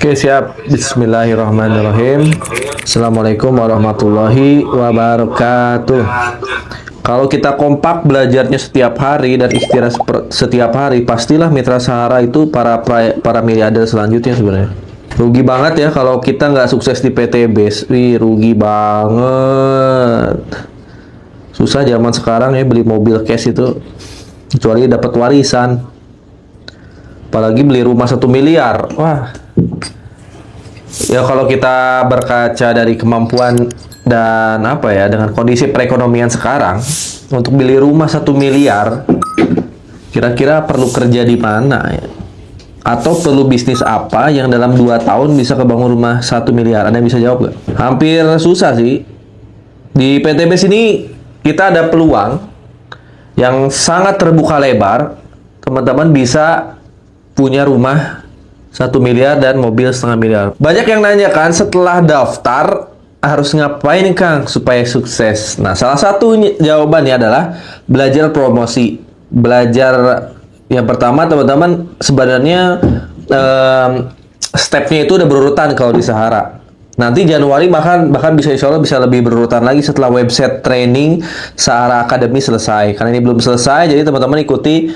Oke, siap. Bismillahirrahmanirrahim. Assalamualaikum warahmatullahi wabarakatuh. Kalau kita kompak belajarnya setiap hari dan istirahat setiap hari, pastilah mitra Sahara itu para miliarder selanjutnya sebenarnya. Rugi banget ya kalau kita nggak sukses di PTB. Wih, rugi banget. Susah zaman sekarang ya beli mobil cash itu, kecuali dapat warisan. Apalagi beli rumah 1 miliar. Wah. Ya kalau kita berkaca dari kemampuan dan dengan kondisi perekonomian sekarang, untuk beli rumah 1 miliar, kira-kira perlu kerja di mana ya? Atau perlu bisnis apa yang dalam 2 tahun bisa kebangun rumah 1 miliar? Anda bisa jawab nggak? Hampir susah sih. Di PTB sini kita ada peluang yang sangat terbuka lebar. Teman-teman bisa punya rumah 1 miliar dan mobil 1,5 miliar. Banyak yang nanya kan, setelah daftar harus ngapain Kang supaya sukses? Nah, salah satu jawabannya adalah belajar promosi. Belajar yang pertama teman-teman sebenarnya stepnya itu udah berurutan kalau di Sahara. Nanti Januari bahkan bisa insya Allah bisa lebih berurutan lagi setelah website training Sahara Academy selesai. Karena ini belum selesai, jadi teman-teman ikuti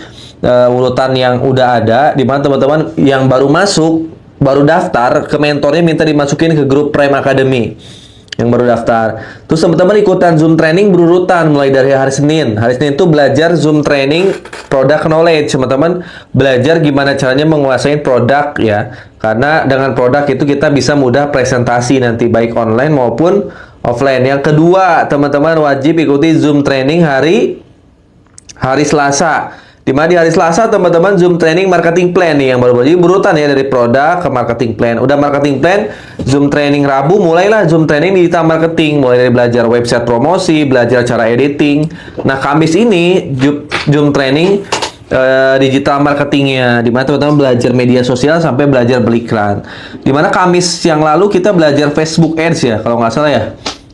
urutan yang udah ada, di mana teman-teman yang baru masuk, baru daftar, ke mentornya minta dimasukin ke grup Prime Academy yang baru daftar. Terus teman-teman ikutan Zoom training berurutan mulai dari hari Senin. Hari Senin itu belajar Zoom training product knowledge. Teman-teman belajar gimana caranya menguasai produk ya. Karena dengan produk itu kita bisa mudah presentasi nanti baik online maupun offline. Yang kedua, teman-teman wajib ikuti Zoom training hari Selasa. Di mana di hari Selasa teman-teman Zoom training marketing plan nih yang baru-baru. Jadi berurutan ya dari produk ke marketing plan. Udah marketing plan, Zoom training Rabu mulailah Zoom training digital marketing, mulai dari belajar website promosi, belajar cara editing. Nah, Kamis ini Zoom training digital marketingnya, di mana teman-teman belajar media sosial sampai belajar beriklan. Di mana Kamis yang lalu kita belajar Facebook Ads ya, kalau nggak salah ya,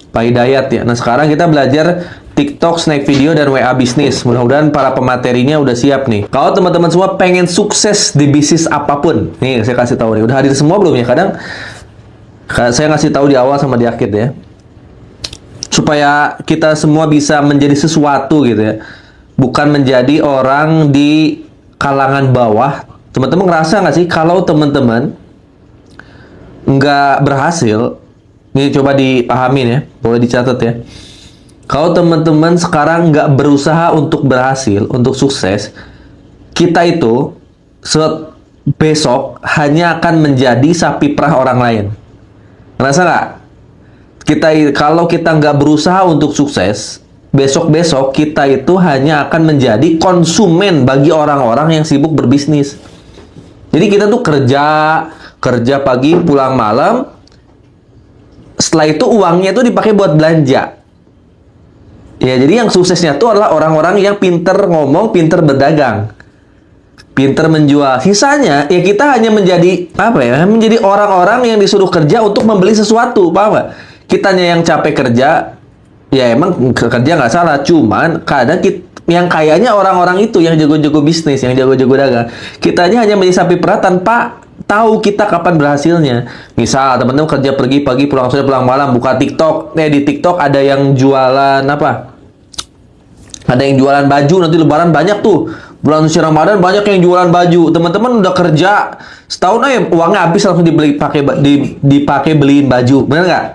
Pak Hidayat ya. Nah, sekarang kita belajar TikTok, Snack Video, dan WA Bisnis. Mudah-mudahan para pematerinya udah siap nih. Kalau teman-teman semua pengen sukses di bisnis apapun, nih saya kasih tahu nih. Udah hadir semua belum ya? Kadang saya ngasih tahu di awal sama di akhir ya. Supaya kita semua bisa menjadi sesuatu gitu ya. Bukan menjadi orang di kalangan bawah. Teman-teman ngerasa nggak sih kalau teman-teman nggak berhasil? Ini coba dipahamin ya. Boleh dicatat ya. Kalau teman-teman sekarang nggak berusaha untuk berhasil, untuk sukses, kita itu besok hanya akan menjadi sapi perah orang lain. Ngerasa nggak? Kalau kita nggak berusaha untuk sukses, besok-besok kita itu hanya akan menjadi konsumen bagi orang-orang yang sibuk berbisnis. Jadi kita tuh kerja pagi, pulang malam. Setelah itu uangnya itu dipakai buat belanja. Ya, jadi yang suksesnya itu adalah orang-orang yang pinter ngomong, pinter berdagang, pinter menjual. Sisanya, ya kita hanya menjadi menjadi orang-orang yang disuruh kerja untuk membeli sesuatu, paham nggak? Kitanya yang capek kerja, ya emang kerja nggak salah, cuman kadang yang kayaknya orang-orang itu yang jago-jago bisnis, yang jago-jago dagang, kitanya hanya menjadi sapi perah tanpa tahu kita kapan berhasilnya. Misal teman-teman kerja pergi pagi, pulang sore, pulang malam, buka TikTok. Di TikTok ada yang jualan Ada yang jualan baju, nanti lebaran banyak tuh. Bulan suci Ramadan banyak yang jualan baju. Teman-teman udah kerja setahun aja uangnya habis langsung dipakai beliin baju. Bener nggak?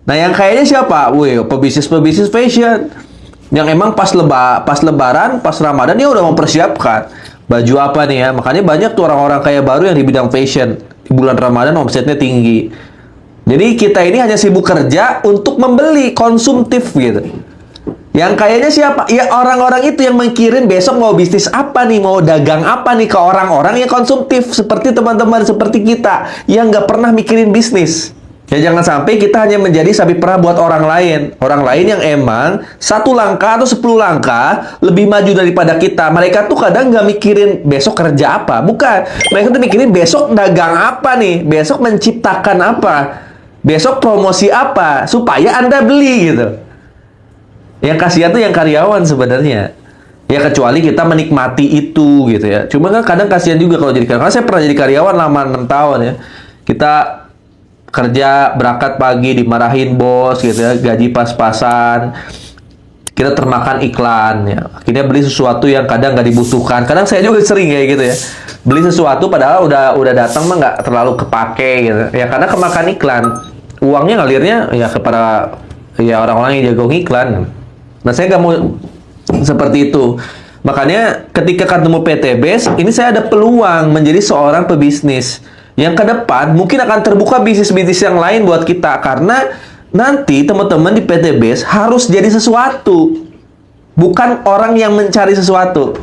Nah, yang kayaknya siapa? Pebisnis fashion. Yang emang pas lebaran, pas Ramadan dia udah mempersiapkan baju apa nih ya. Makanya banyak tuh orang-orang kaya baru yang di bidang fashion. Di bulan Ramadan omsetnya tinggi. Jadi kita ini hanya sibuk kerja untuk membeli, konsumtif gitu. Yang kayaknya siapa? Ya orang-orang itu yang mikirin besok mau bisnis apa nih, mau dagang apa nih, ke orang-orang yang konsumtif. Seperti teman-teman, seperti kita yang nggak pernah mikirin bisnis. Ya jangan sampai kita hanya menjadi sapi perah buat orang lain. Orang lain yang emang 1 langkah atau 10 langkah lebih maju daripada kita. Mereka tuh kadang nggak mikirin besok kerja apa. Bukan. Mereka tuh mikirin besok dagang apa nih. Besok menciptakan apa. Besok promosi apa. Supaya Anda beli gitu. Yang kasihan tuh yang karyawan sebenarnya. Ya kecuali kita menikmati itu gitu ya. Cuma kan kadang kasihan juga kalau jadi karyawan. Karena saya pernah jadi karyawan lama 6 tahun ya. Kita kerja berangkat pagi dimarahin bos gitu ya, gaji pas-pasan, kita termakan iklan ya, akhirnya beli sesuatu yang kadang nggak dibutuhkan. Kadang saya juga sering kayak gitu ya, beli sesuatu padahal udah datang mah nggak terlalu kepake gitu ya, karena kemakan iklan, uangnya ngalirnya ya kepada ya orang-orang yang jago iklan. Nah, saya nggak mau seperti itu. Makanya ketika ketemu PTBS, ini saya ada peluang menjadi seorang pebisnis yang ke depan mungkin akan terbuka bisnis-bisnis yang lain buat kita, karena nanti teman-teman di PTBS harus jadi sesuatu, bukan orang yang mencari sesuatu.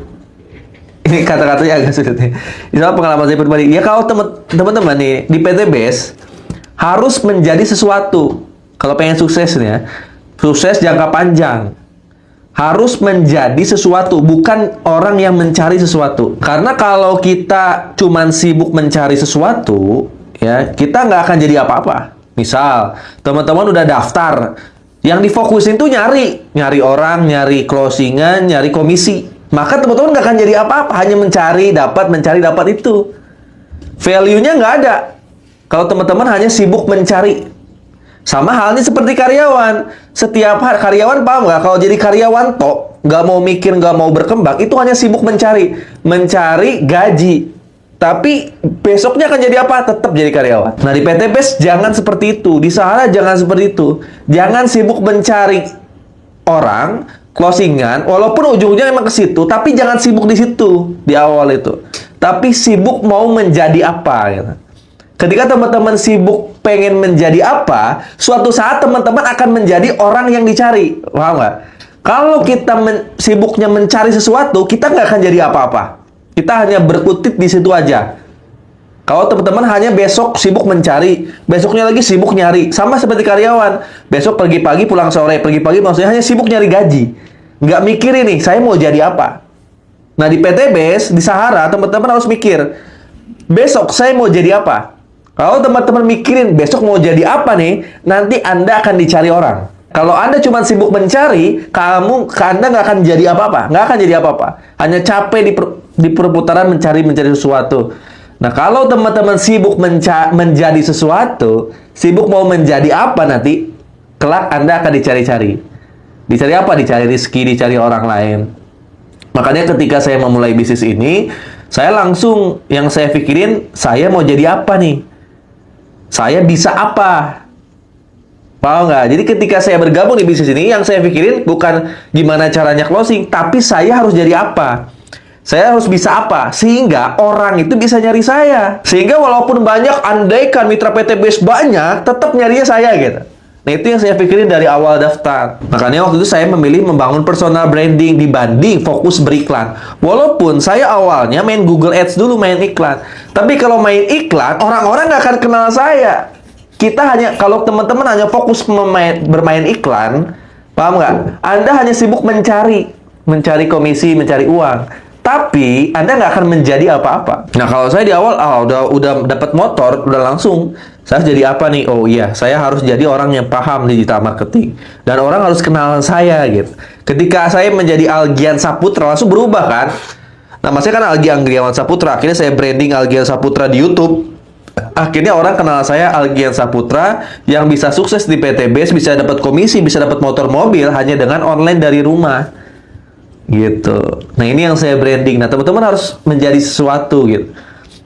Ini kata-katanya agak sulit nih. Ini pengalaman saya pribadi. Ya kalau teman-teman nih di PTBS harus menjadi sesuatu. Kalau pengen sukses nih ya, sukses jangka panjang, harus menjadi sesuatu, bukan orang yang mencari sesuatu. Karena kalau kita cuman sibuk mencari sesuatu, ya kita nggak akan jadi apa-apa. Misal, teman-teman udah daftar, yang difokusin tuh nyari orang, nyari closingan, nyari komisi. Maka teman-teman nggak akan jadi apa-apa, hanya mencari dapat itu. Value-nya nggak ada. Kalau teman-teman hanya sibuk mencari. Sama halnya seperti karyawan. Setiap karyawan, paham nggak? Kalau jadi karyawan tok, nggak mau mikir, nggak mau berkembang, itu hanya sibuk mencari gaji. Tapi besoknya akan jadi apa? Tetap jadi karyawan. Nah, di PTBS jangan seperti itu. Di Sahara jangan seperti itu. Jangan sibuk mencari orang, closingan, walaupun ujungnya emang ke situ, tapi jangan sibuk di situ di awal itu. Tapi sibuk mau menjadi apa gitu. Ketika teman-teman sibuk pengen menjadi apa, suatu saat teman-teman akan menjadi orang yang dicari. Paham nggak? Kalau kita sibuknya mencari sesuatu, kita nggak akan jadi apa-apa. Kita hanya berkutit di situ aja. Kalau teman-teman hanya besok sibuk mencari, besoknya lagi sibuk nyari. Sama seperti karyawan. Besok pergi pagi, pulang sore. Pergi pagi maksudnya hanya sibuk nyari gaji. Nggak mikirin nih, saya mau jadi apa. Nah, di PTBS, di Sahara, teman-teman harus mikir, besok saya mau jadi apa. Kalau teman-teman mikirin besok mau jadi apa nih, nanti Anda akan dicari orang. Kalau Anda cuma sibuk mencari, Anda nggak akan jadi apa-apa. Nggak akan jadi apa-apa. Hanya capek di perputaran mencari sesuatu. Nah, kalau teman-teman sibuk menjadi sesuatu, sibuk mau menjadi apa nanti, kelak Anda akan dicari-cari. Dicari apa? Dicari rezeki, dicari orang lain. Makanya ketika saya memulai bisnis ini, saya langsung yang saya pikirin, saya mau jadi apa nih? Saya bisa apa? Paham nggak? Jadi ketika saya bergabung di bisnis ini, yang saya pikirin bukan gimana caranya closing, tapi saya harus jadi apa? Saya harus bisa apa? Sehingga orang itu bisa nyari saya. Sehingga walaupun banyak, andaikan mitra PTBS banyak, tetap nyarinya saya gitu. Nah, itu yang saya pikirin dari awal daftar. Makanya waktu itu saya memilih membangun personal branding dibanding fokus beriklan. Walaupun saya awalnya main Google Ads dulu, main iklan. Tapi kalau main iklan, orang-orang nggak akan kenal saya. Kalau teman-teman hanya fokus bermain iklan, paham nggak? Anda hanya sibuk mencari komisi, mencari uang. Tapi Anda nggak akan menjadi apa-apa. Nah, kalau saya di awal, udah dapat motor, udah langsung, saya jadi apa nih? Oh iya, saya harus jadi orang yang paham digital marketing. Dan orang harus kenal saya gitu. Ketika saya menjadi Algian Saputra, langsung berubah kan? Nama saya kan Algian Saputra. Akhirnya saya branding Algian Saputra di YouTube. Akhirnya orang kenal saya Algian Saputra yang bisa sukses di PTBS, bisa dapat komisi, bisa dapat motor mobil hanya dengan online dari rumah. Gitu. Nah, ini yang saya branding. Nah, teman-teman harus menjadi sesuatu gitu.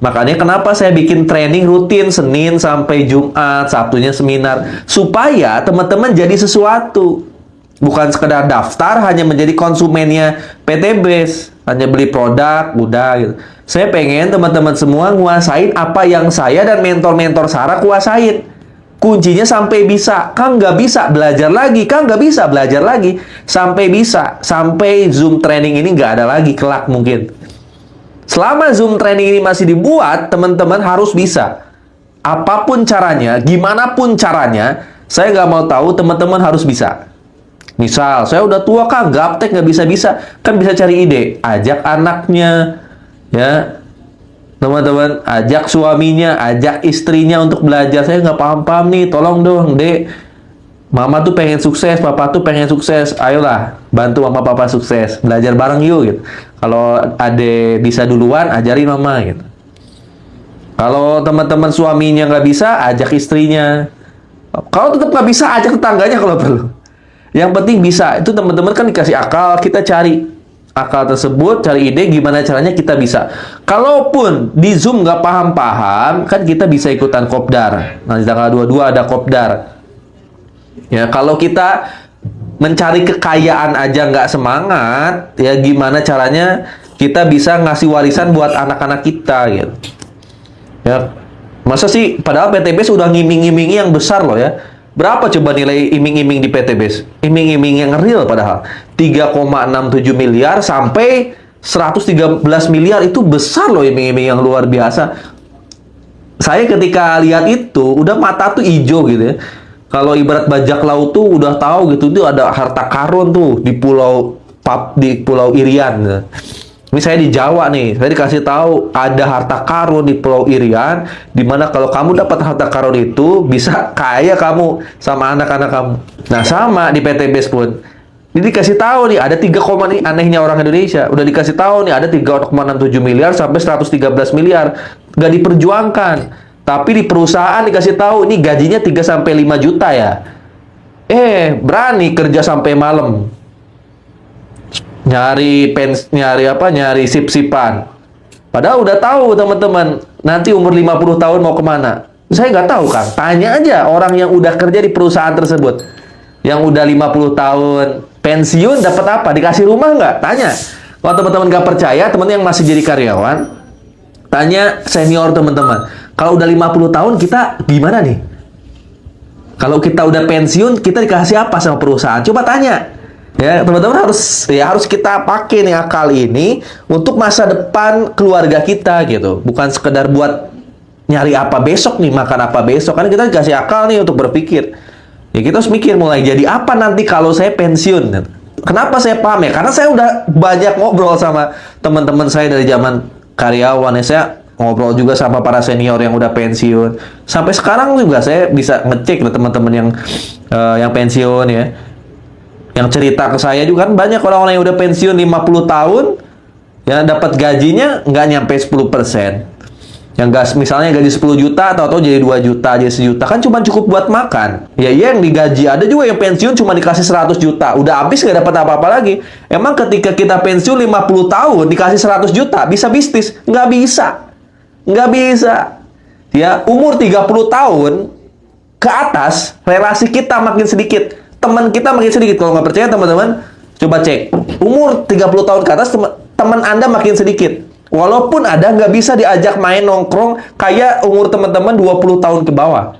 Makanya kenapa saya bikin training rutin Senin sampai Jumat, Sabtunya seminar, supaya teman-teman jadi sesuatu. Bukan sekedar daftar hanya menjadi konsumennya PTBS, hanya beli produk, udah gitu. Saya pengen teman-teman semua nguasain apa yang saya dan mentor-mentor Sarah kuasain. Kuncinya sampai bisa. Kang nggak bisa, belajar lagi. Kang nggak bisa, belajar lagi. Sampai bisa. Sampai Zoom training ini nggak ada lagi kelak mungkin. Selama Zoom training ini masih dibuat, teman-teman harus bisa. Apapun caranya, gimana pun caranya, saya nggak mau tahu, teman-teman harus bisa. Misal, saya udah tua, Kang, gaptek, nggak bisa-bisa. Kan bisa cari ide. Ajak anaknya, ya. Teman-teman, ajak suaminya, ajak istrinya untuk belajar. Saya nggak paham-paham nih, tolong dong, Dek. Mama tuh pengen sukses, Papa tuh pengen sukses. Ayolah, bantu Mama Papa sukses. Belajar bareng yuk, gitu. Kalau Ade bisa duluan, ajarin Mama, gitu. Kalau teman-teman suaminya nggak bisa, ajak istrinya. Kalau tetap nggak bisa, ajak tetangganya kalau perlu. Yang penting bisa. Itu teman-teman kan dikasih akal, kita cari akal tersebut, cari ide gimana caranya kita bisa. Kalaupun di Zoom nggak paham-paham, kan kita bisa ikutan kopdar. Nanti tanggal 22 ada kopdar. Ya, kalau kita mencari kekayaan aja nggak semangat, ya gimana caranya kita bisa ngasih warisan buat anak-anak kita gitu. Ya, masa sih padahal PTBS udah ngiming-ngimingi yang besar loh ya. Berapa coba nilai iming-iming di PTBS? Iming-iming yang real padahal 3,67 miliar sampai 113 miliar, itu besar loh iming-iming yang luar biasa. Saya ketika lihat itu udah mata tuh hijau gitu ya. Kalau ibarat bajak laut tuh udah tahu gitu, itu ada harta karun tuh di Pulau Irian. Ini saya di Jawa nih, saya dikasih tahu ada harta karun di Pulau Irian, dimana kalau kamu dapat harta karun itu bisa kaya kamu sama anak-anak kamu. Nah sama di PTBS pun, ini dikasih tahu nih ada 3, nih anehnya orang Indonesia, udah dikasih tahu nih ada 3,67 miliar sampai 113 miliar, nggak diperjuangkan. Tapi di perusahaan dikasih tahu ini gajinya 3 sampai 5 juta ya. Berani kerja sampai malam. Nyari sip-sipan. Padahal udah tahu teman-teman, nanti umur 50 tahun mau kemana. Saya nggak tahu, Kang. Tanya aja orang yang udah kerja di perusahaan tersebut. Yang udah 50 tahun pensiun dapat apa? Dikasih rumah nggak? Tanya. Kalau teman-teman nggak percaya, teman yang masih jadi karyawan, tanya senior teman-teman. Kalau udah 50 tahun kita gimana nih? Kalau kita udah pensiun, kita dikasih apa sama perusahaan? Coba tanya. Ya, teman-teman harus kita pakai nih akal ini untuk masa depan keluarga kita gitu. Bukan sekedar buat nyari apa besok nih, makan apa besok. Kan kita dikasih akal nih untuk berpikir. Ya kita harus mikir mulai jadi apa nanti kalau saya pensiun. Kenapa saya paham ya? Karena saya udah banyak ngobrol sama teman-teman saya dari zaman karyawan ya. Saya ngobrol juga sama para senior yang udah pensiun. Sampai sekarang juga saya bisa ngecek loh teman-teman yang pensiun ya. Yang cerita ke saya juga kan banyak orang-orang yang udah pensiun 50 tahun ya dapat gajinya nggak nyampe 10%. Yang misalnya gaji 10 juta atau jadi 2 juta, jadi 1 juta kan cuma cukup buat makan. Ya iya yang digaji, ada juga yang pensiun cuma dikasih 100 juta. Udah habis nggak dapat apa-apa lagi. Emang ketika kita pensiun 50 tahun dikasih 100 juta bisa bisnis? Nggak bisa. Nggak bisa. Ya, umur 30 tahun ke atas relasi kita makin sedikit. Teman kita makin sedikit. Kalau nggak percaya teman-teman, coba cek. Umur 30 tahun ke atas, teman Anda makin sedikit. Walaupun ada, nggak bisa diajak main nongkrong kayak umur teman-teman 20 tahun ke bawah.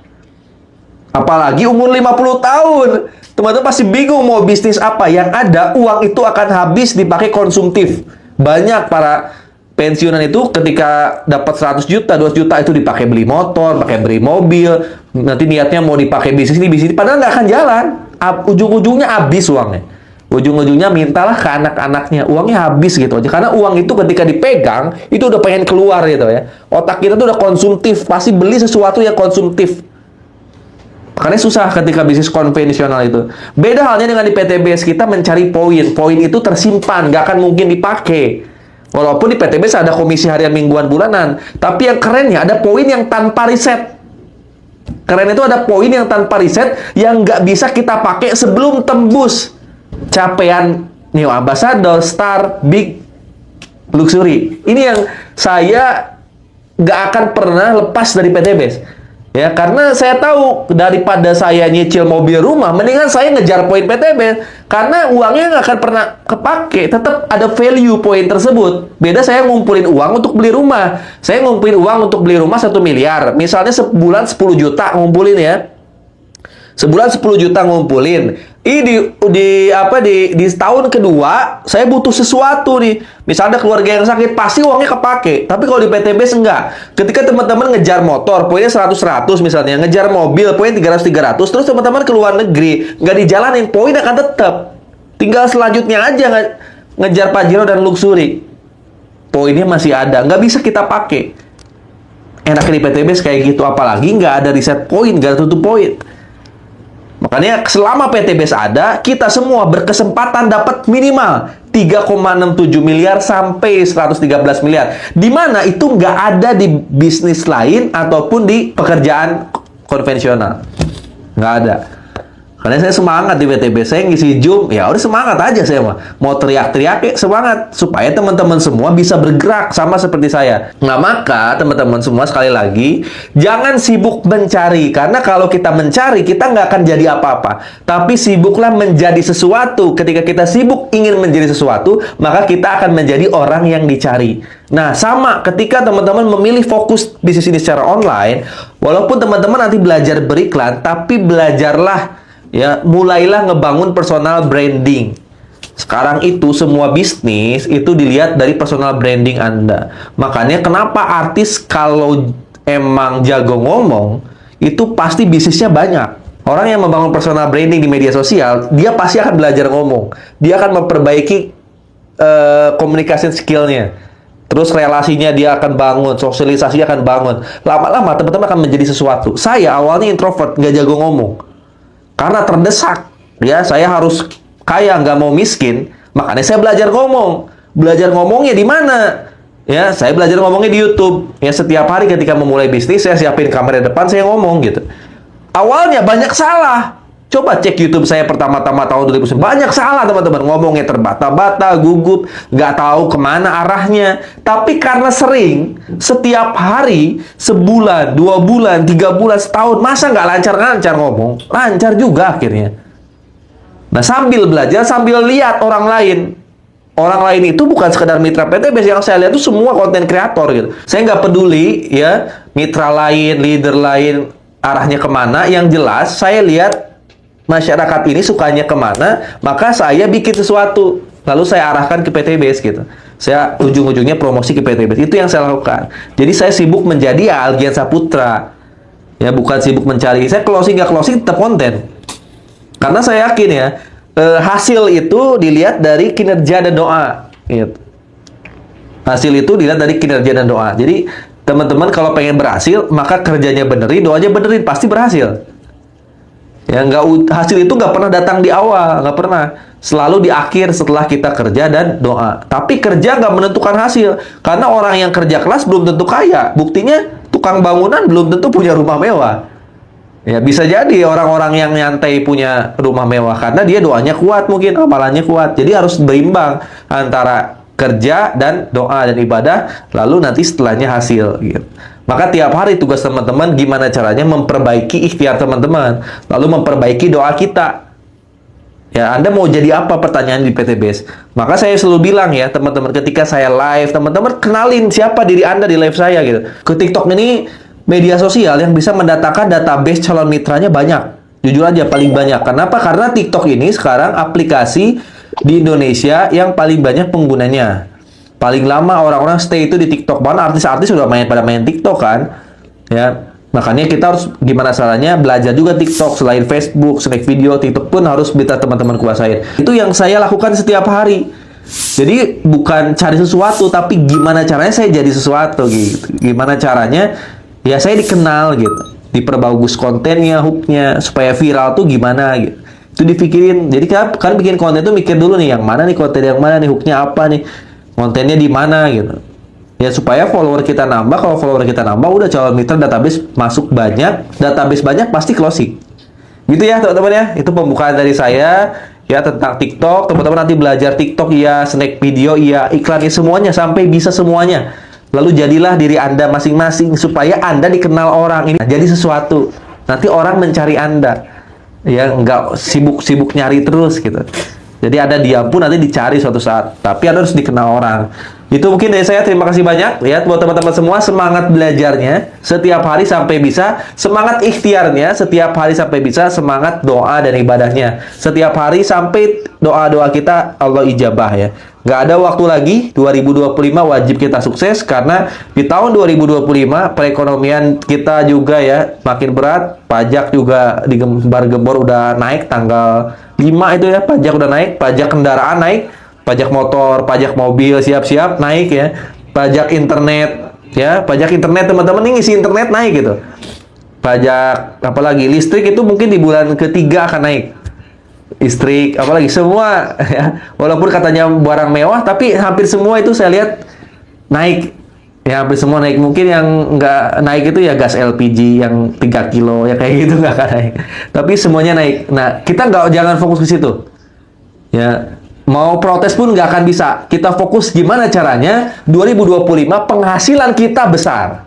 Apalagi umur 50 tahun. Teman-teman pasti bingung mau bisnis apa. Yang ada, uang itu akan habis dipakai konsumtif. Banyak para pensiunan itu ketika dapat 100 juta, 200 juta itu dipakai beli motor, pakai beli mobil. Nanti niatnya mau dipakai bisnis ini, padahal nggak akan jalan. Ujung-ujungnya habis uangnya. Ujung-ujungnya mintalah ke anak-anaknya. Uangnya habis gitu aja. Karena uang itu ketika dipegang, itu udah pengen keluar gitu ya. Otak kita tuh udah konsumtif. Pasti beli sesuatu yang konsumtif. Makanya susah ketika bisnis konvensional itu. Beda halnya dengan di PTBS, kita mencari poin. Poin itu tersimpan, nggak akan mungkin dipakai. Walaupun di PTBS ada komisi harian, mingguan, bulanan. Tapi yang kerennya ada poin yang tanpa riset. Keren itu ada poin yang tanpa riset yang nggak bisa kita pakai sebelum tembus capaian New Ambassador, Star, Big, Luxury. Ini yang saya nggak akan pernah lepas dari PTBS. Ya, karena saya tahu daripada saya nyicil mobil rumah, mendingan saya ngejar poin PTBS. Karena uangnya nggak akan pernah kepake, tetap ada value poin tersebut. Beda saya ngumpulin uang untuk beli rumah. Saya ngumpulin uang untuk beli rumah 1 miliar. Misalnya sebulan 10 juta ngumpulin ya. Sebulan 10 juta ngumpulin. Di tahun kedua saya butuh sesuatu nih. Misalnya keluarga yang sakit, pasti uangnya kepake. Tapi kalau di PTBS enggak. Ketika teman-teman ngejar motor, poinnya 100-100 misalnya, ngejar mobil, poin 300-300, terus teman-teman ke luar negeri, nggak dijalanin, poin akan tetap. Tinggal selanjutnya aja ngejar Pajero dan Luxury. Poinnya masih ada, nggak bisa kita pakai. Enaknya di PTBS kayak gitu, apalagi nggak ada riset poin, nggak ada tutup poin. Makanya selama PTBS ada, kita semua berkesempatan dapat minimal 3,67 miliar sampai 113 miliar. Di mana itu nggak ada di bisnis lain ataupun di pekerjaan konvensional. Nggak ada. Karena saya semangat di PTB, saya ngisi Zoom, ya udah semangat aja saya mah. Mau teriak-teriak ya semangat, supaya teman-teman semua bisa bergerak sama seperti saya. Nah maka teman-teman semua sekali lagi, jangan sibuk mencari. Karena kalau kita mencari, kita nggak akan jadi apa-apa. Tapi sibuklah menjadi sesuatu. Ketika kita sibuk ingin menjadi sesuatu, maka kita akan menjadi orang yang dicari. Nah, sama ketika teman-teman memilih fokus bisnis ini secara online, walaupun teman-teman nanti belajar beriklan, tapi belajarlah ya, mulailah ngebangun personal branding. Sekarang itu semua bisnis itu dilihat dari personal branding Anda. Makanya kenapa artis kalau emang jago ngomong, itu pasti bisnisnya banyak. Orang yang membangun personal branding di media sosial, dia pasti akan belajar ngomong. Dia akan memperbaiki communication skill-nya. Terus relasinya dia akan bangun, sosialisasinya akan bangun. Lama-lama teman-teman akan menjadi sesuatu. Saya awalnya introvert, nggak jago ngomong. Karena terdesak, ya saya harus kaya, nggak mau miskin. Makanya saya belajar ngomong. Belajar ngomongnya di mana? Ya, saya belajar ngomongnya di YouTube. Ya, setiap hari ketika memulai bisnis, saya siapin kamera depan, saya ngomong gitu. Awalnya banyak salah. Coba cek YouTube saya pertama-tama tahun 2009. Banyak salah teman-teman. Ngomongnya terbata-bata, gugup, nggak tahu kemana arahnya. Tapi karena sering, setiap hari, sebulan, 2 bulan, 3 bulan, setahun, masa nggak lancar-lancar ngomong? Lancar juga akhirnya. Nah, sambil belajar, sambil lihat orang lain. Orang lain itu bukan sekedar mitra PTB. Yang saya lihat itu semua konten kreator gitu. Saya nggak peduli ya, mitra lain, leader lain, arahnya kemana. Yang jelas, saya lihat masyarakat ini sukanya kemana, maka saya bikin sesuatu. Lalu saya arahkan ke PTBS gitu. Saya ujung-ujungnya promosi ke PTBS. Itu yang saya lakukan. Jadi saya sibuk menjadi Algian Saputra. Ya, bukan sibuk mencari. Saya closing nggak closing tetap konten. Karena saya yakin ya, hasil itu dilihat dari kinerja dan doa. Gitu. Hasil itu dilihat dari kinerja dan doa. Jadi teman-teman kalau pengen berhasil, maka kerjanya benerin, doanya benerin, pasti berhasil. Ya, hasil itu nggak pernah datang di awal, nggak pernah. Selalu di akhir setelah kita kerja dan doa. Tapi kerja nggak menentukan hasil. Karena orang yang kerja keras belum tentu kaya. Buktinya tukang bangunan belum tentu punya rumah mewah. Ya, bisa jadi orang-orang yang nyantai punya rumah mewah karena dia doanya kuat, mungkin amalannya kuat. Jadi harus berimbang antara kerja dan doa dan ibadah, lalu nanti setelahnya hasil gitu. Maka tiap hari tugas teman-teman gimana caranya memperbaiki ikhtiar teman-teman, lalu memperbaiki doa kita. Ya, Anda mau jadi apa pertanyaan di PTBS? Maka saya selalu bilang ya, teman-teman, ketika saya live, teman-teman kenalin siapa diri Anda di live saya gitu. Ke TikTok ini media sosial yang bisa mendatangkan database calon mitranya banyak. Jujur aja paling banyak. Kenapa? Karena TikTok ini sekarang aplikasi di Indonesia yang paling banyak penggunanya. Paling lama orang-orang stay itu di TikTok. Bahkan artis-artis sudah pada main TikTok kan. Ya, makanya kita harus gimana caranya belajar juga TikTok. Selain Facebook, snack video, TikTok pun harus bisa teman-teman kuasain. Itu yang saya lakukan setiap hari. Jadi bukan cari sesuatu, tapi gimana caranya saya jadi sesuatu gitu. Gimana caranya ya saya dikenal gitu. Diperbagus kontennya, hooknya, supaya viral tuh gimana gitu. Itu dipikirin. Jadi kan bikin konten tuh mikir dulu nih, yang mana nih konten, yang mana nih hooknya apa nih. Kontennya di mana gitu. Ya supaya follower kita nambah. Kalau follower kita nambah, udah calon mitra database masuk banyak. Database banyak pasti closing. Gitu ya teman-teman ya. Itu pembukaan dari saya ya tentang TikTok. Teman-teman nanti belajar TikTok iya, snack video iya, iklannya semuanya sampai bisa semuanya. Lalu jadilah diri Anda masing-masing supaya Anda dikenal orang. Ini jadi sesuatu. Nanti orang mencari Anda. Ya nggak sibuk-sibuk nyari terus gitu. Jadi Anda diam pun nanti dicari suatu saat. Tapi Anda harus dikenal orang. Itu mungkin dari saya. Terima kasih banyak. Ya, buat teman-teman semua, semangat belajarnya. Setiap hari sampai bisa. Semangat ikhtiarnya. Setiap hari sampai bisa. Semangat doa dan ibadahnya. Setiap hari sampai doa-doa kita Allah ijabah ya. Nggak ada waktu lagi. 2025 wajib kita sukses. Karena di tahun 2025 perekonomian kita juga ya makin berat. Pajak juga digembar-gembor udah naik tanggal 5 itu ya, pajak udah naik, pajak kendaraan naik, pajak motor, pajak mobil siap-siap naik ya, pajak internet ya, pajak internet teman-teman ini ngisi internet naik gitu. Pajak apalagi listrik itu mungkin di bulan ketiga akan naik. istri, apalagi semua ya. Walaupun katanya barang mewah, tapi hampir semua itu saya lihat naik. Ya, hampir semua naik. Mungkin yang nggak naik itu ya gas LPG yang 3 kilo, ya kayak gitu nggak akan naik. Tapi semuanya naik. Nah, kita jangan fokus ke situ. Ya, mau protes pun nggak akan bisa. Kita fokus gimana caranya 2025 penghasilan kita besar.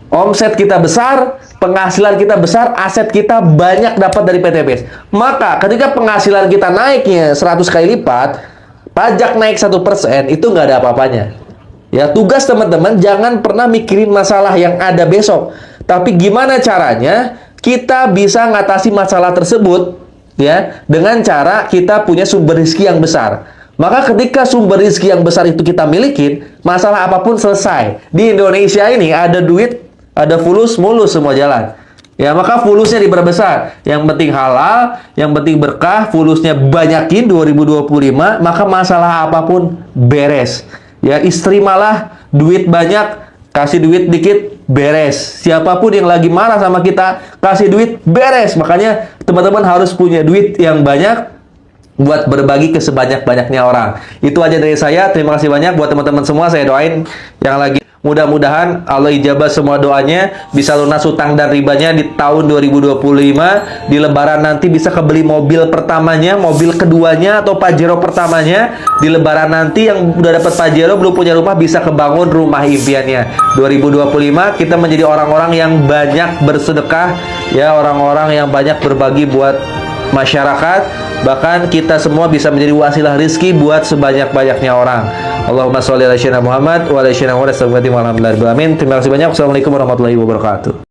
Omset kita besar, penghasilan kita besar, aset kita banyak dapat dari PTBS. Maka ketika penghasilan kita naiknya 100 kali lipat, pajak naik 1%, itu nggak ada apa-apanya. Ya, tugas teman-teman jangan pernah mikirin masalah yang ada besok. Tapi gimana caranya kita bisa ngatasi masalah tersebut ya dengan cara kita punya sumber rezeki yang besar. Maka ketika sumber rezeki yang besar itu kita milikin, masalah apapun selesai. Di Indonesia ini ada duit, ada fulus, mulus semua jalan. Ya, maka fulusnya diperbesar. Yang penting halal, yang penting berkah, fulusnya banyakin 2025, maka masalah apapun beres. Ya, istri malah duit banyak, kasih duit dikit, beres. Siapapun yang lagi marah sama kita, kasih duit, beres. Makanya teman-teman harus punya duit yang banyak buat berbagi ke sebanyak-banyaknya orang. Itu aja dari saya. Terima kasih banyak buat teman-teman semua. Saya doain yang lagi, mudah-mudahan Allah ijabah semua doanya, bisa lunas hutang dan ribanya di tahun 2025. Di lebaran nanti bisa kebeli mobil pertamanya, mobil keduanya, atau Pajero pertamanya. Di lebaran nanti yang udah dapat Pajero belum punya rumah, bisa kebangun rumah impiannya. 2025 kita menjadi orang-orang yang banyak bersedekah, ya, orang-orang yang banyak berbagi buat masyarakat. Bahkan kita semua bisa menjadi wasilah rizki buat sebanyak-banyaknya orang. Allahumma sholli ala sayyidina Muhammad wa ala sayyidina Muhammad. Terima kasih banyak. Wassalamualaikum warahmatullahi wabarakatuh.